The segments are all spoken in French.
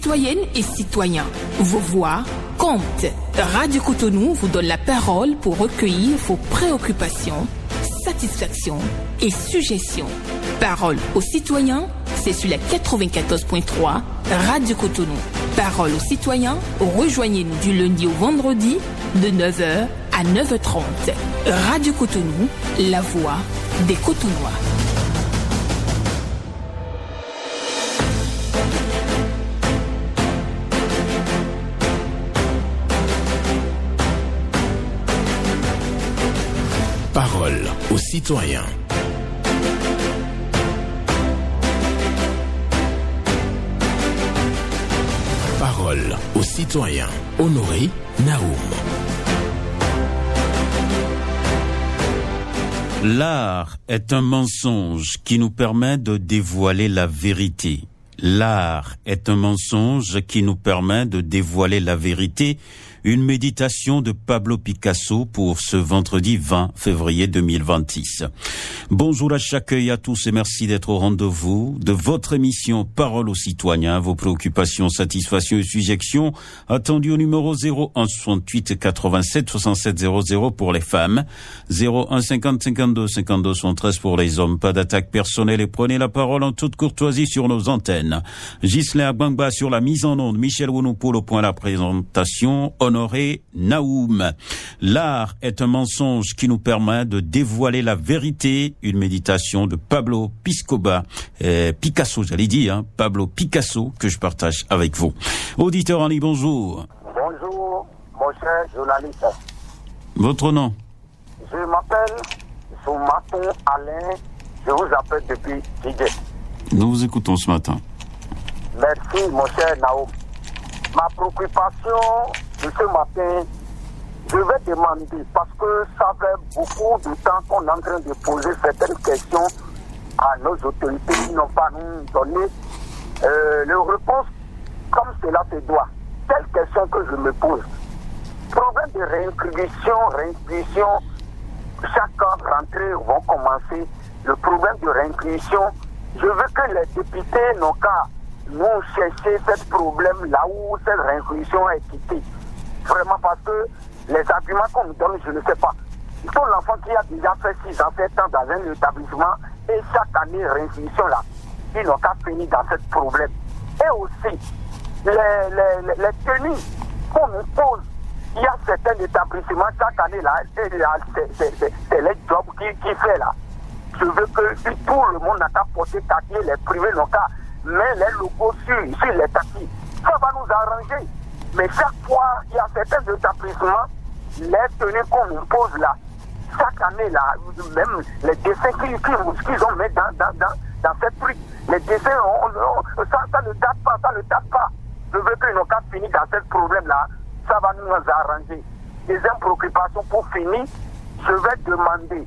Citoyennes et citoyens, vos voix comptent. Radio Cotonou vous donne la parole pour recueillir vos préoccupations, satisfactions et suggestions. Parole aux citoyens, c'est sur la 94.3 Radio Cotonou. Parole aux citoyens, rejoignez-nous du lundi au vendredi de 9h à 9h30. Radio Cotonou, la voix des Cotonnois. Parole aux citoyens. Parole aux citoyens. Honoré Naoum. L'art est un mensonge qui nous permet de dévoiler la vérité. L'art est un mensonge qui nous permet de dévoiler la vérité. Une méditation de Pablo Picasso pour ce vendredi 20 février 2026. Bonjour à chacun et à tous et merci d'être au rendez-vous de votre émission Parole aux citoyens. Vos préoccupations, satisfactions et suggestions attendues au numéro 01 68 87 67 00 pour les femmes, 01 50 52 52 73 pour les hommes. Pas d'attaque personnelle et prenez la parole en toute courtoisie sur nos antennes. Ghislain Agbangba sur la mise en onde, Michel Wounopoul au point de la présentation. Honoré Naoum. L'art est un mensonge qui nous permet de dévoiler la vérité. Une méditation de Pablo Picasso, j'allais dire, Pablo Picasso, que je partage avec vous. Auditeur en ligne, bonjour. Bonjour, mon cher journaliste. Votre nom? Je m'appelle Soumaton Alain. Je vous appelle depuis Tidje. Nous vous écoutons ce matin. Merci, mon cher Naoum. Ma préoccupation de ce matin, je vais demander, parce que ça fait beaucoup de temps qu'on est en train de poser certaines questions à nos autorités qui n'ont pas nous donné les réponses comme cela se doit. Telle question que je me pose. Problème de réinscription, chaque rentrée vont commencer. Le problème de réinscription, je veux que les députés n'ont qu'à nous chercher ce problème là où cette réinscription est quittée. Vraiment parce que les arguments qu'on nous donne, je ne sais pas. Il faut l'enfant qui a déjà fait 6 ans, 7 ans dans un établissement et chaque année réinscription là, ils n'ont qu'à finir dans ce problème. Et aussi, les tenues qu'on nous pose, il y a certains établissements chaque année là, c'est les jobs qui fait là. Je veux que tout le monde n'a qu'à porter taquer, les privés n'ont qu'à mettre les logos sur les taquis. Ça va nous arranger. Mais chaque fois, il y a certains établissements, les tenues qu'on nous pose là, chaque année là, même les dessins qu'ils ont mis dans cette prix, les dessins, ça ne date pas. Je veux qu'ils n'ont qu'à finir dans ce problème là, ça va nous arranger. Deuxième préoccupation pour finir, je vais demander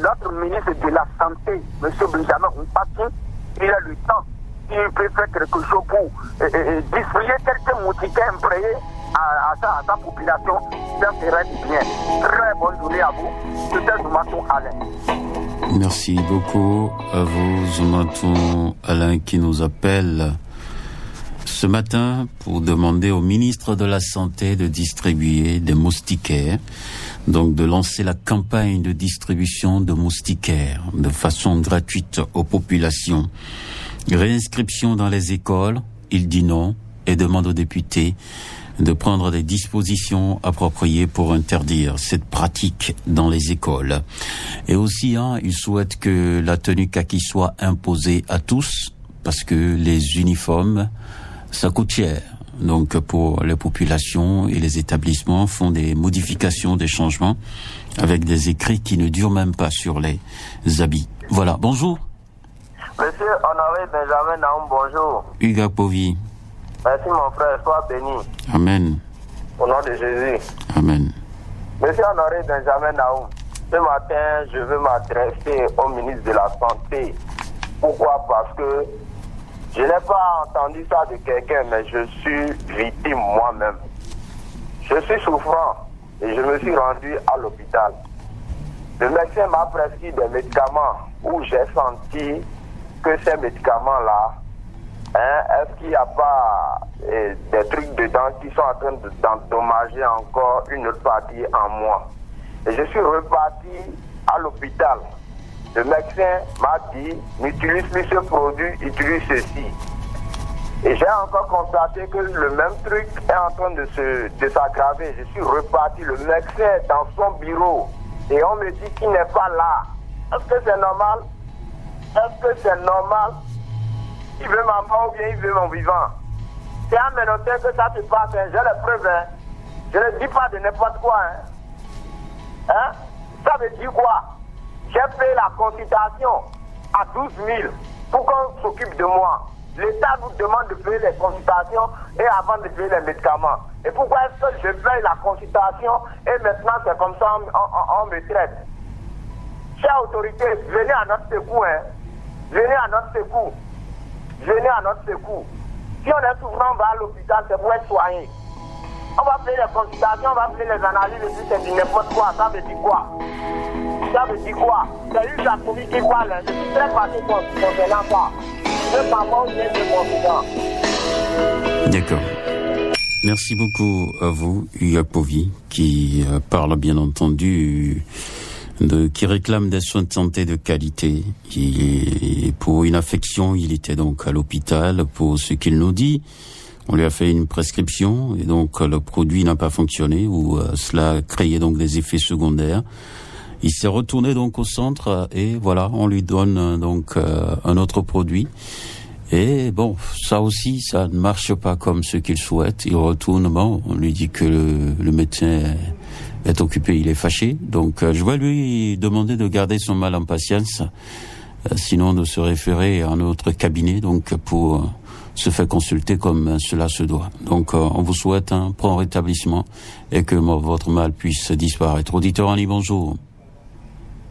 notre ministre de la Santé, M. Benjamin Mpati, il a le temps. Il peut faire quelque chose pour distribuer quelques moustiquaires imprégnés à sa population. Ça serait bien. Très bonne journée à vous. C'était Zoumaton Alain. Merci beaucoup à vous, Zoumaton Alain, qui nous appelle ce matin pour demander au ministre de la Santé de distribuer des moustiquaires. Donc de lancer la campagne de distribution de moustiquaires de façon gratuite aux populations. Réinscription dans les écoles, il dit non et demande aux députés de prendre des dispositions appropriées pour interdire cette pratique dans les écoles. Et aussi, il souhaite que la tenue kaki soit imposée à tous parce que les uniformes, ça coûte cher. Donc pour les populations et les établissements font des modifications, des changements avec des écrits qui ne durent même pas sur les habits. Voilà, bonjour. Monsieur Honoré Benjamin Naoum, bonjour. Hugues Povi. Merci mon frère, sois béni. Amen. Au nom de Jésus. Amen. Monsieur Honoré Benjamin Naoum, ce matin, je veux m'adresser au ministre de la Santé. Pourquoi? Parce que je n'ai pas entendu ça de quelqu'un, mais je suis victime moi-même. Je suis souffrant et je me suis rendu à l'hôpital. Le médecin m'a prescrit des médicaments où j'ai senti que ces médicaments-là, est-ce qu'il n'y a pas des trucs dedans qui sont en train d'endommager encore une autre partie en moi. Et je suis reparti à l'hôpital. Le médecin m'a dit, n'utilise plus ce produit, utilise ceci. Et j'ai encore constaté que le même truc est en train de s'aggraver. Je suis reparti, le médecin est dans son bureau et on me dit qu'il n'est pas là. Est-ce que c'est normal? Est-ce que c'est normal? Il veut ma mort ou bien il veut mon vivant? C'est à Ménotin que ça se passe, hein. J'ai les preuves. Hein. Je ne dis pas de n'importe quoi. Hein? Ça veut dire quoi? J'ai payé la consultation à 12 000 pour qu'on s'occupe de moi. L'État nous demande de payer les consultations et avant de payer les médicaments. Et pourquoi est-ce que je paye la consultation et maintenant c'est comme ça on me traite? Chères autorités, venez à notre secours. Hein. Venez à notre secours. Venez à notre secours. Si on est souffrant, on va à l'hôpital, c'est pour être soigné. On va payer les consultations, on va payer les analyses, et puis c'est du n'importe quoi. Ça veut dire quoi? Ça veut dire quoi? C'est juste la Covid qui parle. Je suis très fâché concernant ça. Je maman vient de mon vivant. D'accord. Merci beaucoup à vous, Yapovi, qui parle bien entendu qui réclame des soins de santé de qualité. Pour une affection, il était donc à l'hôpital. Pour ce qu'il nous dit, on lui a fait une prescription et donc le produit n'a pas fonctionné ou cela a créé donc des effets secondaires. Il s'est retourné donc au centre et voilà, on lui donne donc un autre produit. Et bon, ça aussi, ça ne marche pas comme ce qu'il souhaite. Il retourne, bon, on lui dit que le médecin est occupé, il est fâché. Donc je vais lui demander de garder son mal en patience, sinon de se référer à un autre cabinet donc pour se faire consulter comme cela se doit. Donc on vous souhaite un prompt rétablissement et que votre mal puisse disparaître. Auditeur en ligne, bonjour.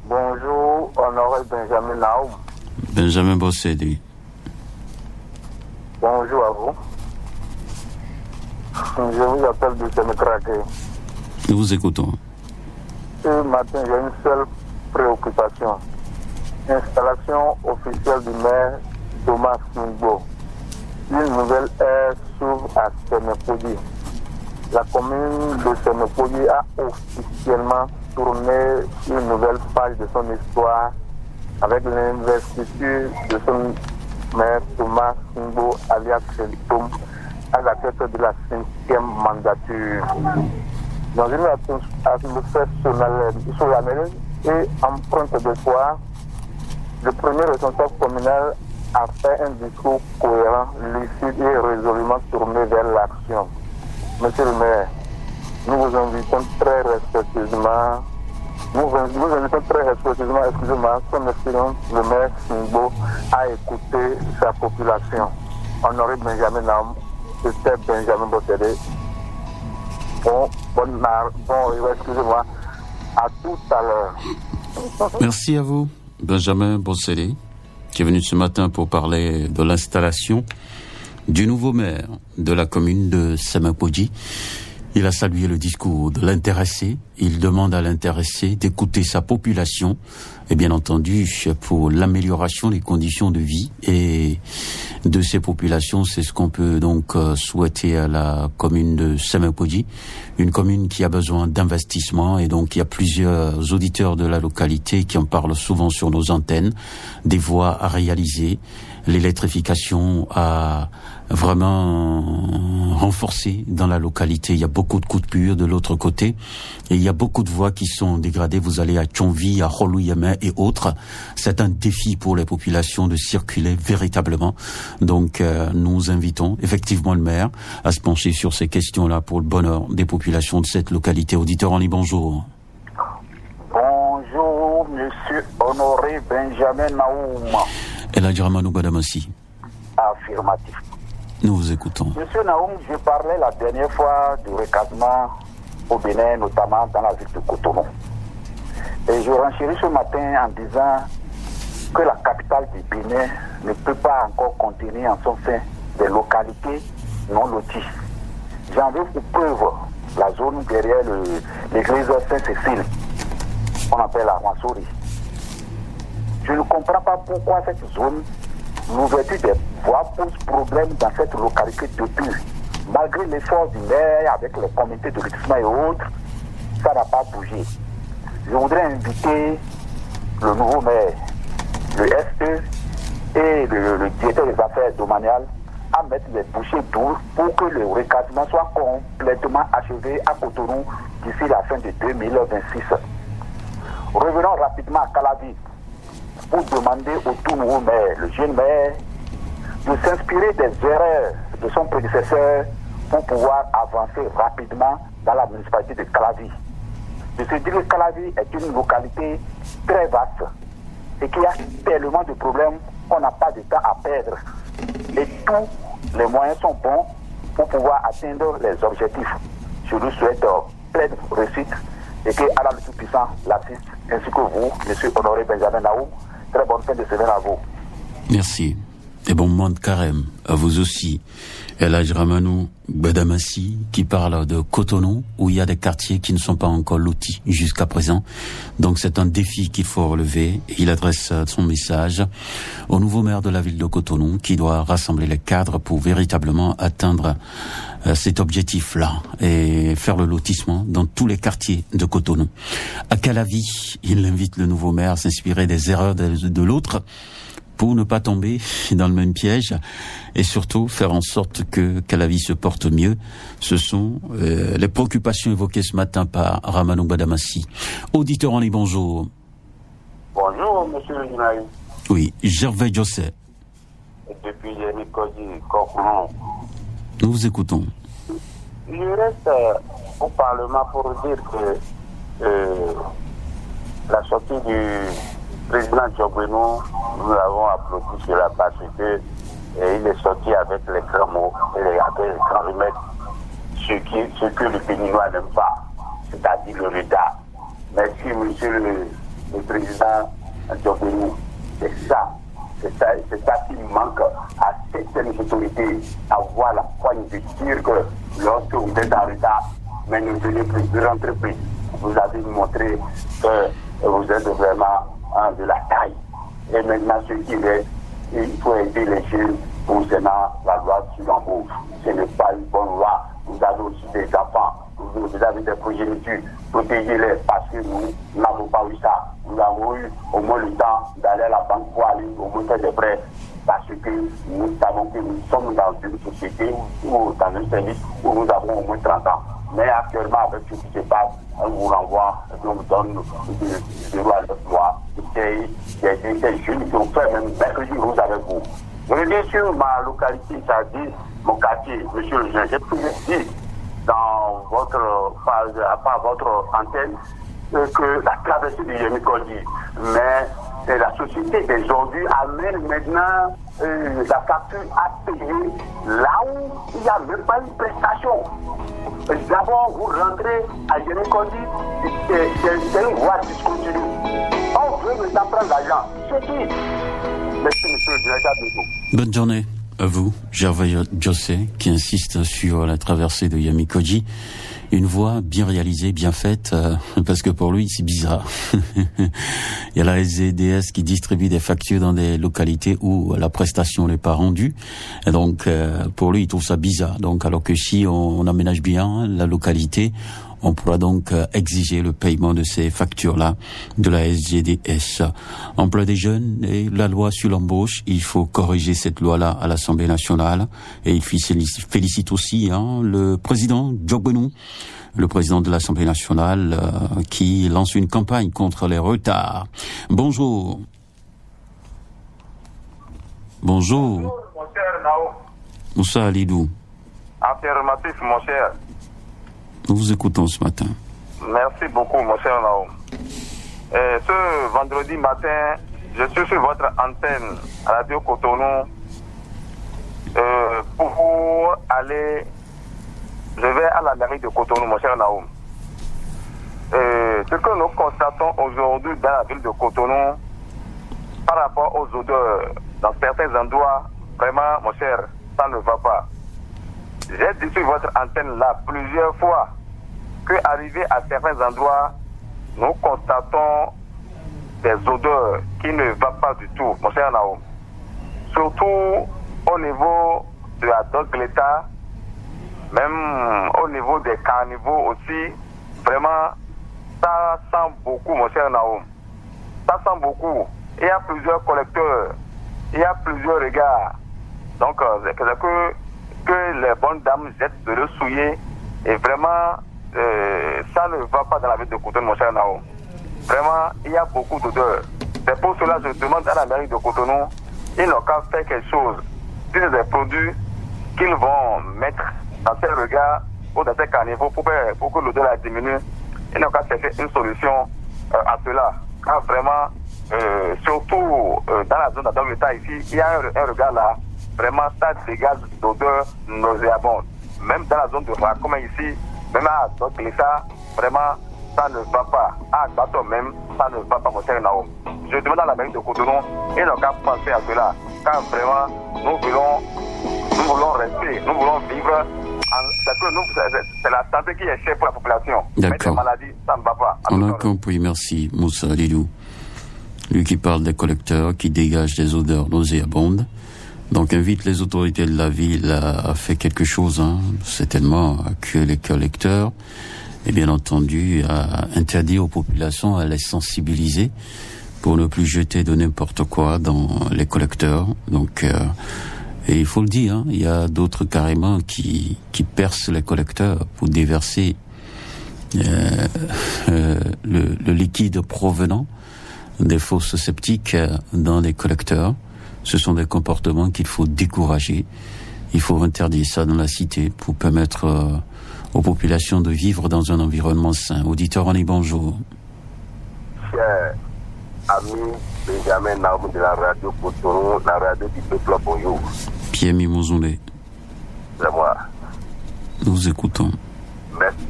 Bonjour, Honoré Benjamin Naoum. Benjamin Bossédé. Bonjour à vous. Je vous appelle de Sénécraqué. Nous vous écoutons. Ce matin, j'ai une seule préoccupation. Installation officielle du maire Thomas Mingbo. Une nouvelle ère s'ouvre à Sénépodi. La commune de Sénépodi a officiellement tourné une nouvelle page de son histoire avec l'investiture de son maire Thomas Mingbo alias Selitoum à la tête de la 5e mandature. Dans une atmosphère solennelle et empreinte de foi, le premier responsable communal a fait un discours cohérent, lucide et résolument tourné vers l'action. Monsieur le maire, nous vous invitons très respectueusement, excusez-moi, son excellence, le maire Mingbo, à écouter sa population. Honoré Benjamin Naoum, c'était Benjamin Bossédé. Excusez-moi, à tout à l'heure. Merci à vous, Benjamin Bossédé, qui est venu ce matin pour parler de l'installation du nouveau maire de la commune de Sénépodi. Il a salué le discours de l'intéressé. Il demande à l'intéressé d'écouter sa population et bien entendu pour l'amélioration des conditions de vie et de ces populations. C'est ce qu'on peut donc souhaiter à la commune de Sénépodi, une commune qui a besoin d'investissement et donc il y a plusieurs auditeurs de la localité qui en parlent souvent sur nos antennes, des voies à réaliser, l'électrification à vraiment renforcé dans la localité. Il y a beaucoup de coupures de l'autre côté et il y a beaucoup de voies qui sont dégradées. Vous allez à Tchonvi, à Rolouyama et autres. C'est un défi pour les populations de circuler véritablement. Donc nous invitons effectivement le maire à se pencher sur ces questions-là pour le bonheur des populations de cette localité. Auditeur en ligne, bonjour. Bonjour, monsieur Honoré Benjamin Naoum. Eladji Ramanou Badamassi. Affirmatif. Nous vous écoutons. Monsieur Naoum, je parlais la dernière fois du recasement au Bénin, notamment dans la ville de Cotonou. Et je renchéris ce matin en disant que la capitale du Bénin ne peut pas encore contenir en son sein des localités non loties. J'en veux pour preuve la zone derrière l'église Saint-Cécile, qu'on appelle la Rwansori. Je ne comprends pas pourquoi cette zone, l'ouverture des voies pose problème dans cette localité depuis Malgré l'effort du maire avec les comités de lotissement et autres, ça n'a pas bougé. Je voudrais inviter le nouveau maire, le SE et le directeur des affaires domaniales à mettre les bouchées douces pour que le recasement soit complètement achevé à Cotonou d'ici la fin de 2026. Revenons rapidement à Calavi pour demander au tout nouveau maire, le jeune maire, de s'inspirer des erreurs de son prédécesseur pour pouvoir avancer rapidement dans la municipalité de Calavi. De se dire que Calavi est une localité très vaste et qu'il y a tellement de problèmes qu'on n'a pas de temps à perdre. Et tous les moyens sont bons pour pouvoir atteindre les objectifs. Je lui souhaite pleine réussite et que Allah le Tout-Puissant l'assiste, ainsi que vous, M. Honoré Benjamin Naou. Très bonne fin de semaine à vous. Merci. Et bon mois de carême à vous aussi. Elhadj Ramanou Badamassi qui parle de Cotonou où il y a des quartiers qui ne sont pas encore lotis jusqu'à présent. Donc c'est un défi qu'il faut relever. Il adresse son message au nouveau maire de la ville de Cotonou qui doit rassembler les cadres pour véritablement atteindre cet objectif-là et faire le lotissement dans tous les quartiers de Cotonou. À Calavi, il invite le nouveau maire à s'inspirer des erreurs de l'autre pour ne pas tomber dans le même piège et surtout faire en sorte que Calavi se porte mieux. Ce sont les préoccupations évoquées ce matin par Ramanou Badamassi. Auditeur en ligne, bonjour. Bonjour, monsieur le journaliste. Oui, Gervais José. Depuis Yemi Kodji, Cotonou. Nous vous écoutons. Je reste au Parlement pour dire que la sortie du président Djogbenou, nous l'avons applaudi cela parce que il est sorti avec les grands mots et avec les grands remèdes, ce que le Béninois n'aime pas, c'est-à-dire le retard. Merci, monsieur le président Djogbenou. C'est ça qui manque à certaines autorités, avoir la poigne de dire que lorsque vous êtes en retard, mais ne venez plus de l'entreprise. Vous avez montré que vous êtes vraiment de la taille. Et maintenant, ce qui reste, il faut aider les jeunes concernant la loi sur l'embauche. Ce n'est pas une bonne loi. Vous avez aussi des enfants, vous avez des progénitures. Protégez-les parce que nous n'avons pas eu ça. Nous avons eu au moins le temps d'aller à la banque pour aller au moins faire des prêts. Parce que nous savons que nous sommes dans une société ou dans un service où nous avons au moins 30 ans. Mais actuellement, avec ce qui se passe, on vous renvoie, on vous donne de 0 à 9 mois. C'est des jeunes qui ont fait même mercredi rouge avec vous. Je reviens sur ma localité, c'est-à-dire mon quartier, monsieur le juge. J'ai pu dire dans votre antenne que la traversée du Yemi Kodji, mais la société d'aujourd'hui amène maintenant la facture à payer là où il n'y a même pas une prestation. D'abord, vous rentrez à Yemi Kodji, c'est une voie discontinue. On veut maintenant prendre l'argent. C'est qui? Merci, monsieur le directeur de Bonne journée à vous, Gervais José, qui insiste sur la traversée de Yemi Kodji. Une voie bien réalisée, bien faite, parce que pour lui, c'est bizarre. Il y a la SZDS qui distribue des factures dans des localités où la prestation n'est pas rendue. Et donc, pour lui, il trouve ça bizarre. Donc, alors que si on aménage bien la localité, on pourra donc exiger le paiement de ces factures-là de la SZDS. Emploi des jeunes et la loi sur l'embauche, il faut corriger cette loi-là à l'Assemblée nationale. Et il félicite aussi le président Djogbenou, le président de l'Assemblée nationale, qui lance une campagne contre les retards. Bonjour. Bonjour. Bonjour, mon cher Nao. Moussa Alidou. Affirmatif, mon cher. Nous vous écoutons ce matin. Merci beaucoup, mon cher Nao. Ce vendredi matin, je suis sur votre antenne Radio Cotonou pour aller. Je vais à la mairie de Cotonou, mon cher Nao. Ce que nous constatons aujourd'hui dans la ville de Cotonou, par rapport aux odeurs, dans certains endroits, vraiment, mon cher, ça ne va pas. J'ai dit sur votre antenne là plusieurs fois qu'arrivé à certains endroits, nous constatons des odeurs qui ne vont pas du tout, mon cher Nao. Surtout au niveau de la Dogleta, même au niveau des carnivaux aussi, vraiment, ça sent beaucoup, mon cher Naoum. Ça sent beaucoup. Il y a plusieurs collecteurs, il y a plusieurs regards. Donc, c'est que les bonnes dames jettent de le souiller. Et vraiment, ça ne va pas dans la ville de Cotonou, mon cher Naoum. Vraiment, il y a beaucoup d'odeurs. C'est pour cela que je demande à la mairie de Cotonou, ils n'ont qu'à faire quelque chose. Si c'est des produits qu'ils vont mettre dans ces regards ou dans ces carnivaux pour que l'odeur la diminue, ils n'ont qu'à chercher une solution à cela. Car vraiment, surtout dans la zone dans l'État ici, il y a un regard là, vraiment ça dégage d'odeur nauséabonde. Même dans la zone de Rakoma ici, même à Doglissa, vraiment ça ne va pas. À Bato même, ça ne va pas, mon cher Naoum. Je demande à la mairie de Cotonou, ils n'ont qu'à penser à cela. Car vraiment, nous voulons rester, nous voulons vivre. C'est la santé qui est chère pour la population. D'accord. Mais les maladies, ça ne va pas. On a compris, merci Moussa Lilou. Lui qui parle des collecteurs qui dégagent des odeurs nauséabondes. Donc invite les autorités de la ville à faire quelque chose, certainement que les collecteurs, et bien entendu à interdire aux populations à les sensibiliser pour ne plus jeter de n'importe quoi dans les collecteurs. Donc et il faut le dire, il y a d'autres carrément qui percent les collecteurs pour déverser le liquide provenant des fosses septiques dans les collecteurs. Ce sont des comportements qu'il faut décourager. Il faut interdire ça dans la cité pour permettre aux populations de vivre dans un environnement sain. Auditeur, on est bonjour. Cher ami Benjamin Naoum de la radio Cotonou, la radio du peuple, bonjour. Pierre Mimouzoulé. C'est moi. Nous écoutons. Merci.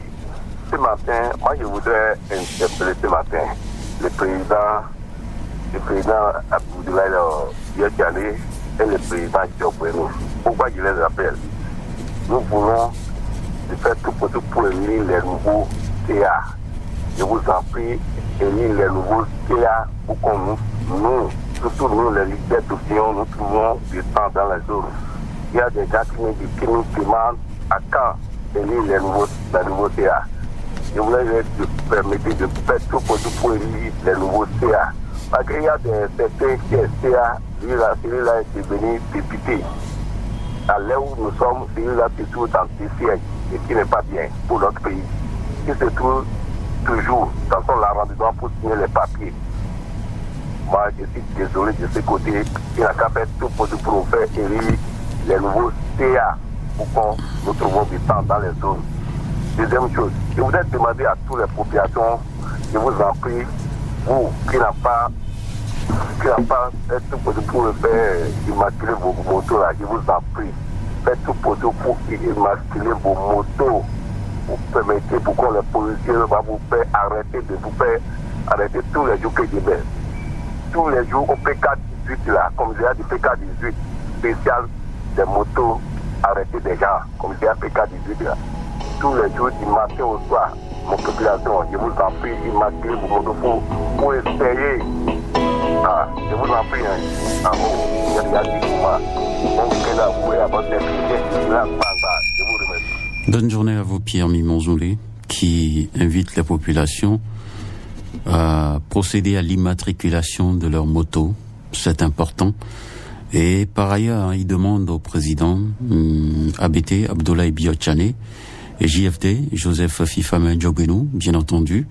Ce matin, moi je voudrais interpeller ce matin le président Abdoulaye Diakhané et le président Diogbenou. Pourquoi je les appelle? Nous voulons faire tout pour élire les nouveaux CA. Je vous en prie, élire les nouveaux CA pour qu'on nous, surtout nous les leaders d'opinion, nous trouvons du temps dans la zone. Il y a des gens qui nous demandent à quand élire les nouveaux CA. Je voulais leur permettre de faire tout pour élire les nouveaux CA. Parce qu'il y a certains qui est CA, celui-là est devenu député. À l'heure où nous sommes, celui-là se trouve dans des sièges, et qui n'est pas bien pour notre pays. Il se trouve toujours dans son arrondissement pour signer les papiers. Moi, je suis désolé de ce côté. Il n'a qu'à faire tout pour faire élire les nouveaux CA pour qu'on nous trouvions du temps dans les zones. Deuxième chose, je voudrais demander à toutes les populations, je vous en prie, vous qui n'avez pas fait tout pour faire immaculer vos motos là, je vous en prie, faites tout pour immaculer vos motos, pour permettre pour que les policiers va vous faire arrêter tous les jours que je mets. Tous les jours au PK18 là, comme j'ai dit PK18 spécial des motos, arrêter des gens, comme j'ai dit PK18 là. Tous les jours du matin au soir, mon population, je vous en prie, immaculez vos motos pour essayer. Je vous en prie, Bonne journée à vous, Pierre Mimouzoulé, qui invite la population à procéder à l'immatriculation de leurs motos. C'est important. Et par ailleurs, il demande au président ABT, Abdoulaye Diakhané, et JFD, Joseph Fifame Diogbenou, bien entendu,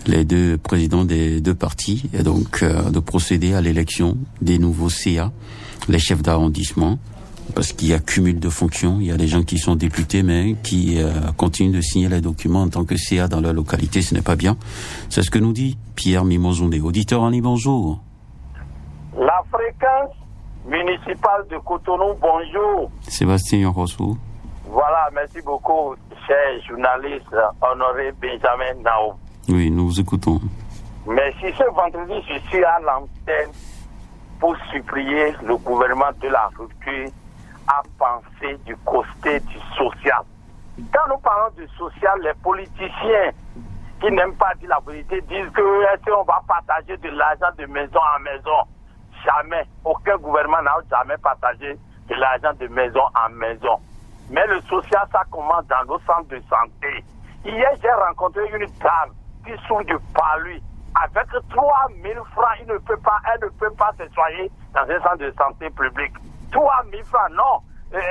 les deux présidents des deux partis, et donc de procéder à l'élection des nouveaux CA, les chefs d'arrondissement, parce qu'il y a cumul de fonctions. Il y a des gens qui sont députés, mais qui continuent de signer les documents en tant que CA dans leur localité. Ce n'est pas bien. C'est ce que nous dit Pierre Mimouzoulé. Auditeur en ligne, bonjour. La fréquence municipale de Cotonou, bonjour. Sébastien Rossou. Voilà, merci beaucoup, cher journaliste honoré Benjamin Naoum. Oui, nous vous écoutons. Merci. Ce vendredi, je suis à l'antenne pour supplier le gouvernement de la rupture à penser du côté du social. Quand nous parlons du social, les politiciens qui n'aiment pas dire la vérité disent que est-ce qu'on va partager de l'argent de maison en maison. Jamais. Aucun gouvernement n'a jamais partagé de l'argent de maison en maison. Mais le social, ça commence dans nos centres de santé. Hier, j'ai rencontré une dame qui souffre de palud. Avec 3 000 francs, elle ne peut pas se soigner dans un centre de santé public. 3 000 francs, non.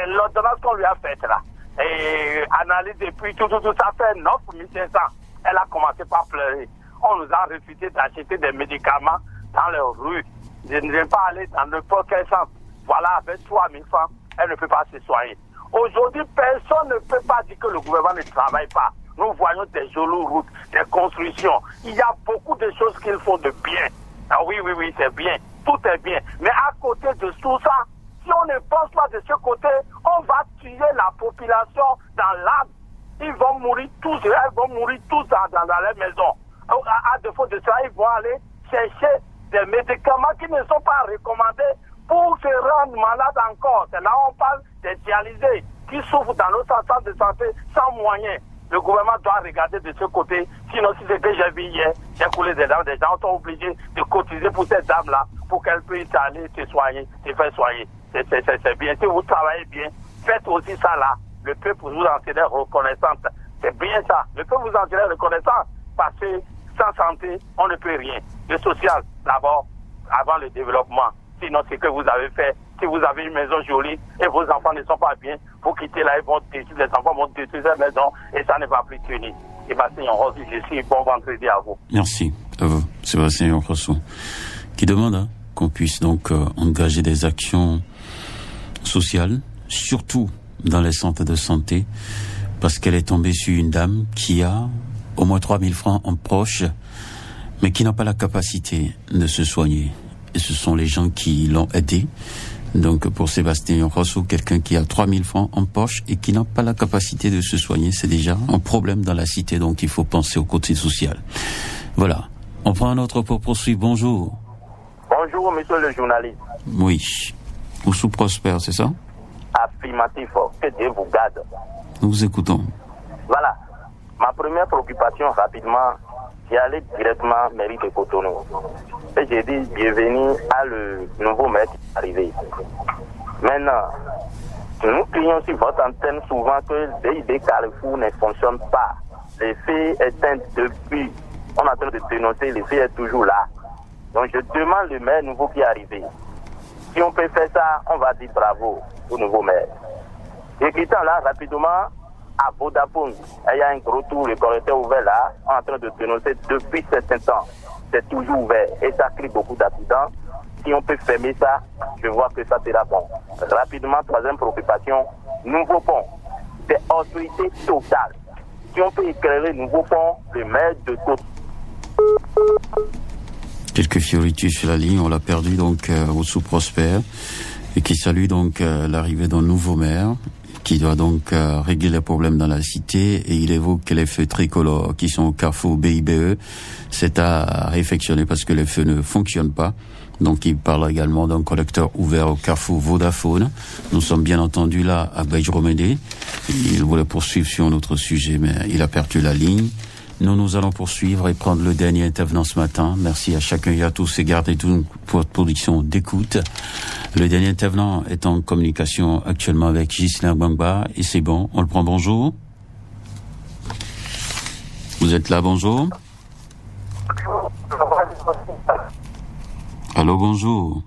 L'ordonnance qu'on lui a faite là, et analyse depuis tout, ça fait 9 500. Elle a commencé par pleurer. On nous a refusé d'acheter des médicaments dans les rues. Je ne vais pas aller dans n'importe quel sens. Voilà, avec 3 000 francs, elle ne peut pas se soigner. Aujourd'hui, personne ne peut pas dire que le gouvernement ne travaille pas. Nous voyons des jolies routes, des constructions. Il y a beaucoup de choses qu'il faut de bien. Ah oui, c'est bien. Tout est bien. Mais à côté de tout ça, si on ne pense pas de ce côté, on va tuer la population dans l'âme. Ils vont mourir tous, elles vont mourir tous dans les maisons. À défaut de ça, ils vont aller chercher des médicaments qui ne sont pas recommandés pour se rendre malade encore. C'est là où on parle des dialysés qui souffrent dans nos centres de santé sans moyens. Le gouvernement doit regarder de ce côté. Sinon, si c'est que j'ai vu hier, j'ai coulé des dames. Des gens sont obligés de cotiser pour ces dames-là pour qu'elles puissent aller se soigner, se faire soigner. C'est bien. Si vous travaillez bien, faites aussi ça là. Le peuple vous en sera reconnaissant. C'est bien ça. Le peuple vous en sera reconnaissant parce que sans santé, on ne peut rien. Le social, d'abord, avant le développement. Sinon, c'est que vous avez fait. Si vous avez une maison jolie et vos enfants ne sont pas bien, vous quittez là, ils vont détruire, les enfants vont détruire la maison et ça ne va plus tenir. Sébastien Rosso, je suis bon vendredi à vous. Merci à vous, Sébastien Rosso, qui demande qu'on puisse donc engager des actions sociales, surtout dans les centres de santé, parce qu'elle est tombée sur une dame qui a au moins 3 000 francs en poche, mais qui n'a pas la capacité de se soigner. Et ce sont les gens qui l'ont aidé. Donc pour Sébastien Rosso, quelqu'un qui a 3 000 francs en poche et qui n'a pas la capacité de se soigner, c'est déjà un problème dans la cité, donc il faut penser au côté social. Voilà. On prend un autre pour poursuivre. Bonjour. Bonjour, monsieur le journaliste. Oui. Oussou Prosper, c'est ça? Affirmatif. Que Dieu vous garde. Nous vous écoutons. Voilà. Ma première préoccupation, rapidement, j'ai allé directement à la mairie de Cotonou. Et j'ai dit bienvenue à le nouveau maire qui est arrivé. Maintenant, nous crions sur votre antenne souvent que DID Carrefour ne fonctionne pas. Les faits éteints depuis. On est en train de dénoncer, les faits est toujours là. Donc je demande le maire nouveau qui est arrivé. Si on peut faire ça, on va dire bravo au nouveau maire. Et quittant là, rapidement, à Vodafone, il y a un gros tour, le correcteur ouvert là, on est en train de dénoncer depuis certains temps. C'est toujours ouvert et ça crée beaucoup d'accidents. Si on peut fermer ça, je vois que ça sera bon. Rapidement, troisième préoccupation, nouveau pont. C'est autorité totale. Si on peut éclairer nouveau pont, le maire de tout. Quelques fioritus sur la ligne, on l'a perdu donc au sous-Prosper et qui salue donc l'arrivée d'un nouveau maire qui doit donc régler les problèmes dans la cité, et il évoque que les feux tricolores qui sont au carrefour BIBE, c'est à réfectionner parce que les feux ne fonctionnent pas. Donc il parle également d'un collecteur ouvert au carrefour Vodafone. Nous sommes bien entendu là à Beidj-Romédé. Il voulait poursuivre sur un autre sujet, mais il a perdu la ligne. Nous allons poursuivre et prendre le dernier intervenant ce matin. Merci à chacun et à tous et gardez toute votre production d'écoute. Le dernier intervenant est en communication actuellement avec Ghislain Bangba et c'est bon, on le prend. Bonjour. Vous êtes là, bonjour. Allô, bonjour.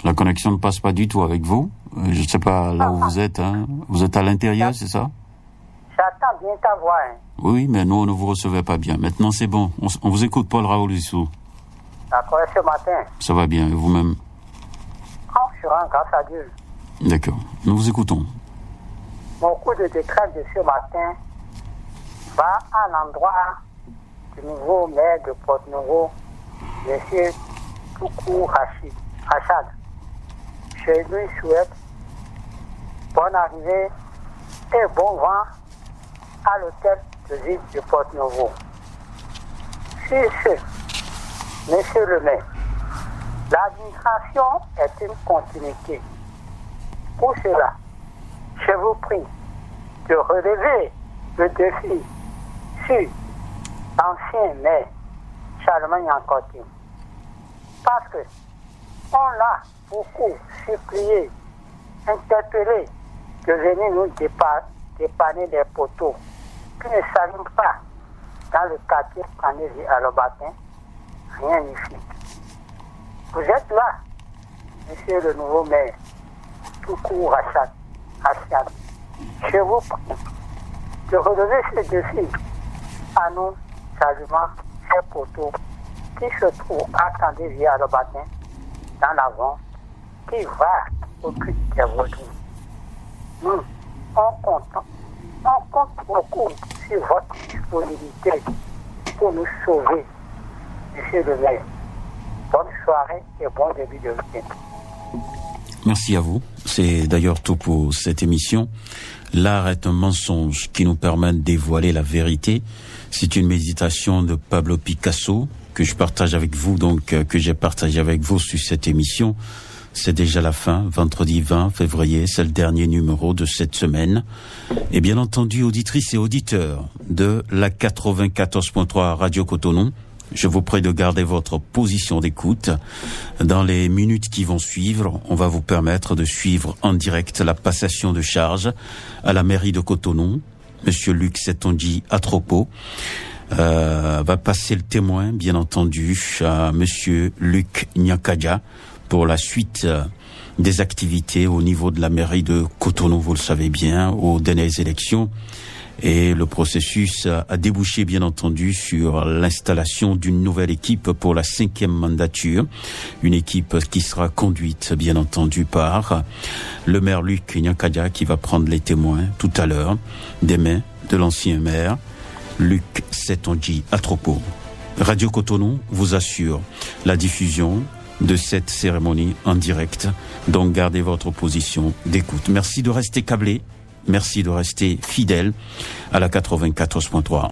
La connexion ne passe pas du tout avec vous. Je ne sais pas là où vous êtes. Hein. Vous êtes à l'intérieur, c'est ça? J'attends bien ta voix. Hein. Oui, mais nous, on ne vous recevait pas bien. Maintenant, c'est bon. On vous écoute, Paul Raoul Issou. D'accord, ce matin. Ça va bien, et vous-même? Je rends grâce à Dieu. D'accord. Nous vous écoutons. Mon coup de détresse de ce matin va à l'endroit du nouveau maire de Porte-Nouveau, M. Toukou Rachad. Je lui souhaite bonne arrivée et bon vent à l'hôtel de ville de Porte-Nouveau. Sur ce, monsieur le maire, l'administration est une continuité. Pour cela, je vous prie de relever le défi sur l'ancien maire Charlemagne Yankotti. Parce que on l'a beaucoup supplié interpellés de venir nous dépanner des poteaux qui ne s'allument pas dans le quartier Panési à Lobatin, rien ici. Vous êtes là, monsieur le nouveau maire, Toukou Rachat, je vous prie de relever ce défi à nous allumant ces poteaux qui se trouvent à Tandévi à Lobatin, dans l'avant, qui va occuper des voitures. Nous, on compte beaucoup sur votre disponibilité pour nous sauver, monsieur le maire. Bonne soirée et bon début de week-end. Merci à vous. C'est d'ailleurs tout pour cette émission. L'art est un mensonge qui nous permet de dévoiler la vérité. C'est une méditation de Pablo Picasso que je partage avec vous, donc que j'ai partagé avec vous sur cette émission. C'est déjà la fin, vendredi 20 février, c'est le dernier numéro de cette semaine. Et bien entendu, auditrices et auditeurs de la 94.3 Radio Cotonou, je vous prie de garder votre position d'écoute. Dans les minutes qui vont suivre, on va vous permettre de suivre en direct la passation de charge à la mairie de Cotonou. Monsieur Luc Setonji Atropo va passer le témoin, bien entendu, à Monsieur Luc Nyakaja pour la suite des activités au niveau de la mairie de Cotonou, vous le savez bien, aux dernières élections. Et le processus a débouché, bien entendu, sur l'installation d'une nouvelle équipe pour la 5e mandature. Une équipe qui sera conduite, bien entendu, par le maire Luc Nyakaja, qui va prendre les témoins tout à l'heure, des mains de l'ancien maire, Luc Setonji Atropo. Radio Cotonou vous assure la diffusion de cette cérémonie en direct. Donc, gardez votre position d'écoute. Merci de rester câblé. Merci de rester fidèle à la 94.3.